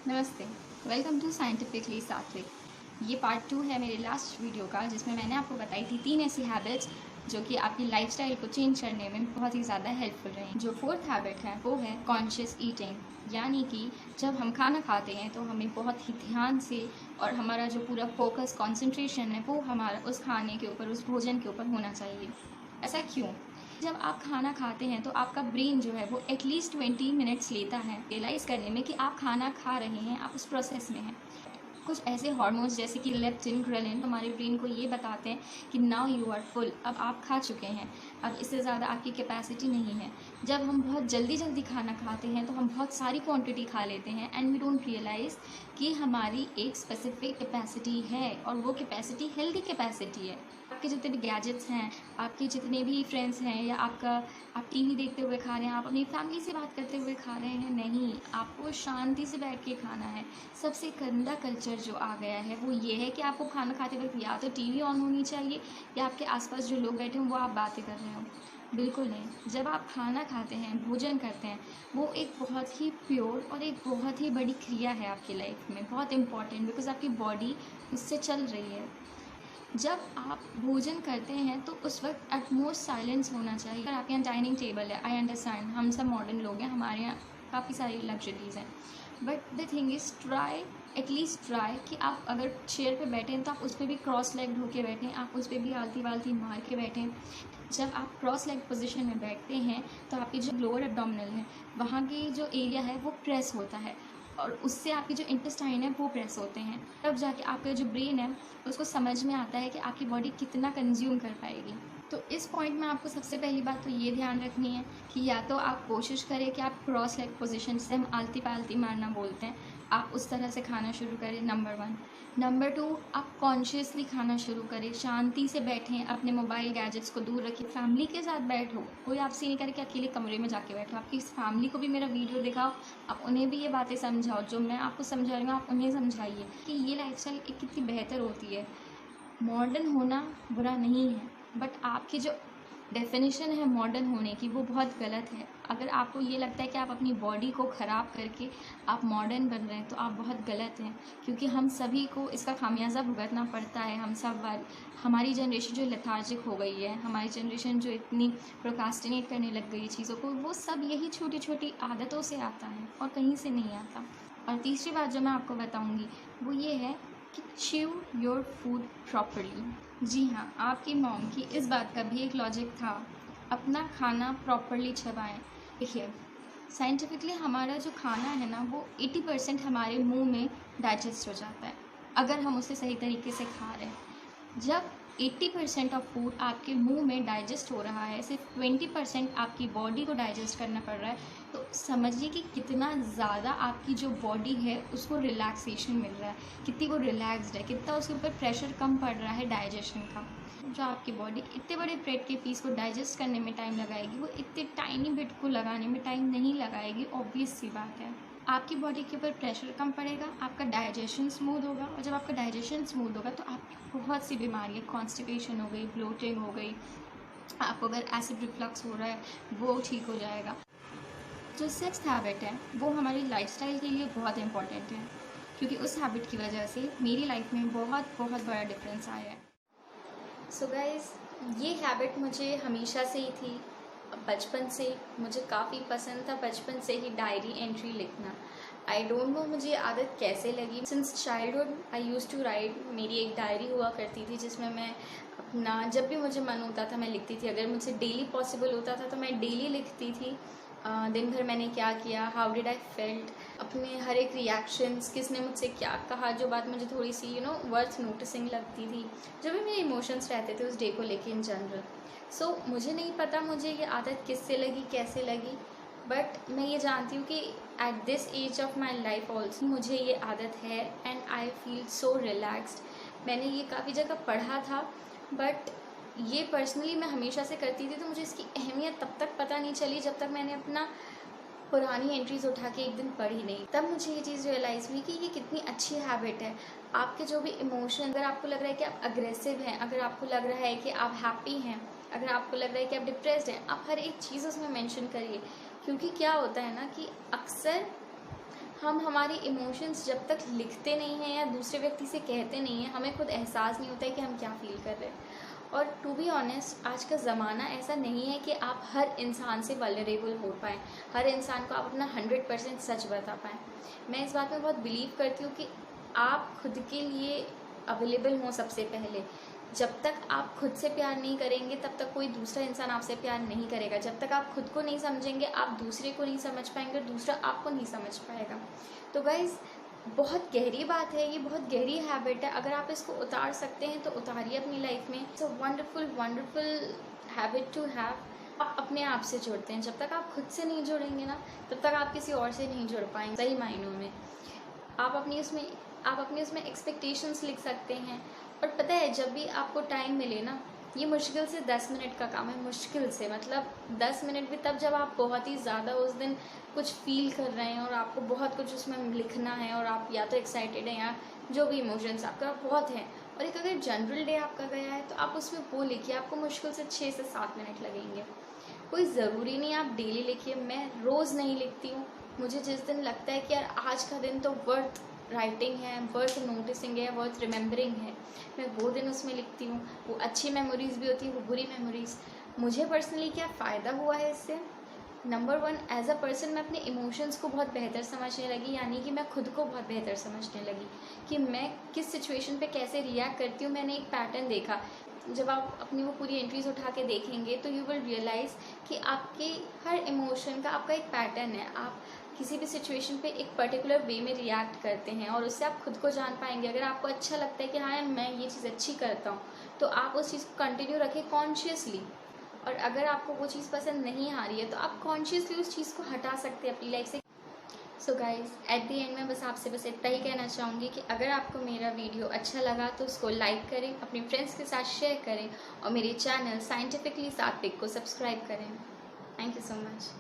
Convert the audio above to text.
नमस्ते। Welcome to scientifically सात्विक। ये पार्ट 2 है मेरे लास्ट वीडियो का, जिसमें मैंने आपको बताई थी 3 ऐसी हैबिट्स जो कि आपकी लाइफस्टाइल को चेंज करने में बहुत ही ज़्यादा हेल्पफुल रही। जो फोर्थ हैबिट है वो है कॉन्शियस ईटिंग, यानी कि जब हम खाना खाते हैं तो हमें बहुत ही ध्यान से और हमारा जो पूरा फोकस कंसंट्रेशन है वो हमारा उस खाने के ऊपर, उस भोजन के ऊपर होना चाहिए। ऐसा क्यों? जब आप खाना खाते हैं तो आपका ब्रेन जो है वो एटलीस्ट 20 मिनट्स लेता है रियलाइज़ करने में कि आप खाना खा रहे हैं, आप उस प्रोसेस में हैं। कुछ ऐसे हार्मोन्स जैसे कि लेप्टिन, ग्रेलिन हमारे ब्रेन को ये बताते हैं कि नाउ यू आर फुल, अब आप खा चुके हैं, अब इससे ज़्यादा आपकी कैपेसिटी नहीं है। जब हम बहुत जल्दी जल्दी खाना खाते हैं तो हम बहुत सारी क्वांटिटी खा लेते हैं एंड वी डोंट रियलाइज़ कि हमारी एक स्पेसिफिक कैपेसिटी है और वो कैपेसिटी हेल्दी कैपेसिटी है। आपके जितने भी गैजेट्स हैं, आपके जितने भी फ्रेंड्स हैं, या आप टीवी देखते हुए खा रहे हैं, आप अपनी फैमिली से बात करते हुए खा रहे हैं, नहीं, आपको शांति से बैठ के खाना है। सबसे गंदा कल्चर जो आ गया है वो ये है कि आपको खाना खाते वक्त या तो टीवी ऑन होनी चाहिए या आपके आसपास जो लोग बैठे हों वो आप बातें कर रहे हो। बिल्कुल नहीं। जब आप खाना खाते हैं, भोजन करते हैं, वो एक बहुत ही प्योर और एक बहुत ही बड़ी क्रिया है आपकी लाइफ में, बहुत इंपॉर्टेंट, बिकॉज आपकी बॉडी उससे चल रही है। जब आप भोजन करते हैं तो उस वक्त एटमोस्ट साइलेंस होना चाहिए। अगर आपके यहाँ डाइनिंग टेबल है, आई अंडरस्टैंड, हम सब मॉडर्न लोग हैं, हमारे यहाँ काफ़ी सारी लग्जरीज़ हैं, but the thing is at least try कि आप अगर चेयर पे बैठे हैं तो आप उस पर भी क्रॉस लेग होके बैठें, आप उस पर भी आलती वालती मार के बैठें। जब आप क्रॉस लेग पोजीशन में बैठते हैं तो आपकी जो लोअर एब्डोमिनल है वहाँ की जो एरिया है वो प्रेस होता है और उससे आपकी जो इंटेस्टाइन है वो प्रेस होते हैं। तब जाके आपका जो ब्रेन है उसको समझ में आता है कि आपकी बॉडी कितना कंज्यूम कर पाएगी। तो इस पॉइंट में आपको सबसे पहली बात तो ये ध्यान रखनी है कि या तो आप कोशिश करें कि आप क्रॉस लेग पोजीशन से हम आलती पालती मारना बोलते हैं, आप उस तरह से खाना शुरू करें, नंबर 1। नंबर 2, आप कॉन्शियसली खाना शुरू करें, शांति से बैठें, अपने मोबाइल गैजेट्स को दूर रखें, फैमिली के साथ बैठो। कोई आपसे नहीं करे कि अकेले कमरे में जाके बैठो, आपकी फैमिली को भी मेरा वीडियो दिखाओ, आप उन्हें भी ये बातें समझाओ जो मैं आपको समझा रही हूँ, आप उन्हें समझाइए कि ये लाइफस्टाइल कितनी बेहतर होती है। मॉडर्न होना बुरा नहीं है, बट आपकी जो डेफिनेशन है मॉडर्न होने की वो बहुत गलत है। अगर आपको ये लगता है कि आप अपनी बॉडी को ख़राब करके आप मॉडर्न बन रहे हैं तो आप बहुत गलत हैं, क्योंकि हम सभी को इसका खामियाजा भुगतना पड़ता है। हम सब हमारी जनरेशन जो लेथार्जिक हो गई है, हमारी जनरेशन जो इतनी प्रोकास्टिनेट करने लग गई है चीज़ों को, वो सब यही छोटी छोटी आदतों से आता है और कहीं से नहीं आता। और तीसरी बात जो मैं आपको बताऊँगी वो ये है कि च्यू योर फूड प्रॉपरली। जी हाँ, आपकी मॉम की इस बात का भी एक लॉजिक था, अपना खाना प्रॉपरली चबाएं। देखिए, साइंटिफिकली हमारा जो खाना है ना वो 80% हमारे मुंह में डाइजेस्ट हो जाता है अगर हम उसे सही तरीके से खा रहे हैं। जब 80% ऑफ फूड आपके मुंह में डाइजेस्ट हो रहा है, सिर्फ 20% आपकी बॉडी को डाइजेस्ट करना पड़ रहा है, तो समझिए कि कितना ज़्यादा आपकी जो बॉडी है उसको रिलैक्सेशन मिल रहा है, कितनी वो रिलैक्सड है, कितना उसके ऊपर प्रेशर कम पड़ रहा है डाइजेशन का। जो आपकी बॉडी इतने बड़े ब्रेड के पीस को डाइजेस्ट करने में टाइम लगाएगी, वो इतने टाइनी बिट को लगाने में टाइम नहीं लगाएगी। ऑब्वियस सी बात है, आपकी बॉडी के ऊपर प्रेशर कम पड़ेगा, आपका डाइजेशन स्मूथ होगा, और जब आपका डाइजेशन स्मूथ होगा तो आपकी बहुत सी बीमारियाँ, कॉन्स्टिपेशन हो गई, ब्लोटिंग हो गई, आपको अगर एसिड रिफ्लक्स हो रहा है वो ठीक हो जाएगा। जो सिक्स्थ हैबिट है वो हमारी लाइफस्टाइल के लिए बहुत इंपॉर्टेंट है, क्योंकि उस हैबिट की वजह से मेरी लाइफ में बहुत बहुत बड़ा डिफरेंस आया है। सो गाइज़, ये हैबिट मुझे हमेशा से ही थी, बचपन से मुझे काफ़ी पसंद था, बचपन से ही डायरी एंट्री लिखना। आई डोंट नो मुझे ये आदत कैसे लगी। Since childhood I used to write. मेरी एक डायरी हुआ करती थी जिसमें मैं अपना जब भी मुझे मन होता था मैं लिखती थी। अगर मुझसे डेली पॉसिबल होता था तो मैं डेली लिखती थी। दिन भर मैंने क्या किया, हाउ डिड आई फेल्ट, अपने हर एक रिएक्शंस, किसने मुझसे क्या कहा, जो बात मुझे थोड़ी सी वर्थ नोटिसिंग लगती थी, जो भी मेरे इमोशंस रहते थे उस डे को लेके इन जनरल। सो मुझे नहीं पता मुझे ये आदत किससे लगी, कैसे लगी, बट मैं ये जानती हूँ कि at this age of my life also मुझे ये आदत है and I feel so relaxed. मैंने ये काफ़ी जगह पढ़ा था, बट ये पर्सनली मैं हमेशा से करती थी, तो मुझे इसकी अहमियत तब तक पता नहीं चली जब तक मैंने अपना पुरानी एंट्रीज़ उठा के एक दिन पढ़ी नहीं। तब मुझे ये चीज़ रियलाइज़ हुई कि ये कितनी अच्छी हैबिट है। आपके जो भी इमोशन, अगर आपको लग रहा है कि आप अग्रेसिव हैं, अगर आपको लग रहा है कि आप हैप्पी हैं, अगर आपको लग रहा है कि आप डिप्रेस्ड हैं, आप हर एक चीज़ उसमें मेंशन करिए। क्योंकि क्या होता है ना कि अक्सर हम हमारे इमोशंस जब तक लिखते नहीं हैं या दूसरे व्यक्ति से कहते नहीं हैं, हमें खुद एहसास नहीं होता है कि हम क्या फ़ील कर रहे हैं। और टू बी ऑनेस्ट, आज का ज़माना ऐसा नहीं है कि आप हर इंसान से वल्नरेबल हो पाएँ, हर इंसान को आप अपना 100% सच बता पाएँ। मैं इस बात में बहुत बिलीव करती हूँ कि आप खुद के लिए अवेलेबल हों सबसे पहले। जब तक आप खुद से प्यार नहीं करेंगे तब तक कोई दूसरा इंसान आपसे प्यार नहीं करेगा। जब तक आप खुद को नहीं समझेंगे आप दूसरे को नहीं समझ पाएंगे और दूसरा आपको नहीं समझ पाएगा। तो गाइज़, बहुत गहरी बात है ये, बहुत गहरी हैबिट है। अगर आप इसको उतार सकते हैं तो उतारिए अपनी लाइफ में। It's a wonderful habit to have. आप अपने आप से जुड़ते हैं। जब तक आप खुद से नहीं जुड़ेंगे ना, तब तक आप किसी और से नहीं जुड़ पाएंगे सही मायनों में। आप अपनी उसमें एक्सपेक्टेशंस लिख सकते हैं। और पता है, जब भी आपको टाइम मिले ना, ये मुश्किल से 10 मिनट का काम है, मुश्किल से, मतलब 10 मिनट भी तब जब आप बहुत ही ज़्यादा उस दिन कुछ फील कर रहे हैं और आपको बहुत कुछ उसमें लिखना है और आप या तो एक्साइटेड हैं या जो भी इमोशंस आपका बहुत हैं। और एक अगर जनरल डे आपका गया है तो आप उसमें वो लिखिए, आपको मुश्किल से 6 से 7 मिनट लगेंगे। कोई ज़रूरी नहीं आप डेली लिखिए, मैं रोज़ नहीं लिखती हूँ। मुझे जिस दिन लगता है कि यार आज का दिन तो वर्थ राइटिंग है, वर्थ नोटिसिंग है, वर्थ रिमेंबरिंग है, मैं वो दिन उसमें लिखती हूँ। वो अच्छी मेमोरीज़ भी होती है, वो बुरी मेमोरीज़। मुझे पर्सनली क्या फ़ायदा हुआ है इससे? नंबर 1, एज अ पर्सन मैं अपने इमोशंस को बहुत बेहतर समझने लगी, यानी कि मैं खुद को बहुत बेहतर समझने लगी कि मैं किस सिचुएशन पे कैसे रिएक्ट करती हूँ। मैंने एक पैटर्न देखा। जब आप अपनी वो पूरी एंट्रीज उठा के देखेंगे तो यू विल रियलाइज़ कि आपके हर इमोशन का आपका एक पैटर्न है। आप किसी भी सिचुएशन पे एक पर्टिकुलर वे में रिएक्ट करते हैं और उससे आप खुद को जान पाएंगे। अगर आपको अच्छा लगता है कि हाँ यार मैं ये चीज़ अच्छी करता हूँ, तो आप उस चीज़ को कंटिन्यू रखें कॉन्शियसली। और अगर आपको वो चीज़ पसंद नहीं आ रही है तो आप कॉन्शियसली उस चीज़ को हटा सकते हैं अपनी लाइफ से। So guys, at the end में बस आपसे इतना ही कहना चाहूँगी कि अगर आपको मेरा वीडियो अच्छा लगा तो उसको लाइक करें, अपने फ्रेंड्स के साथ शेयर करें और मेरे चैनल साइंटिफिकली सात्विक को सब्सक्राइब करें। Thank you so much.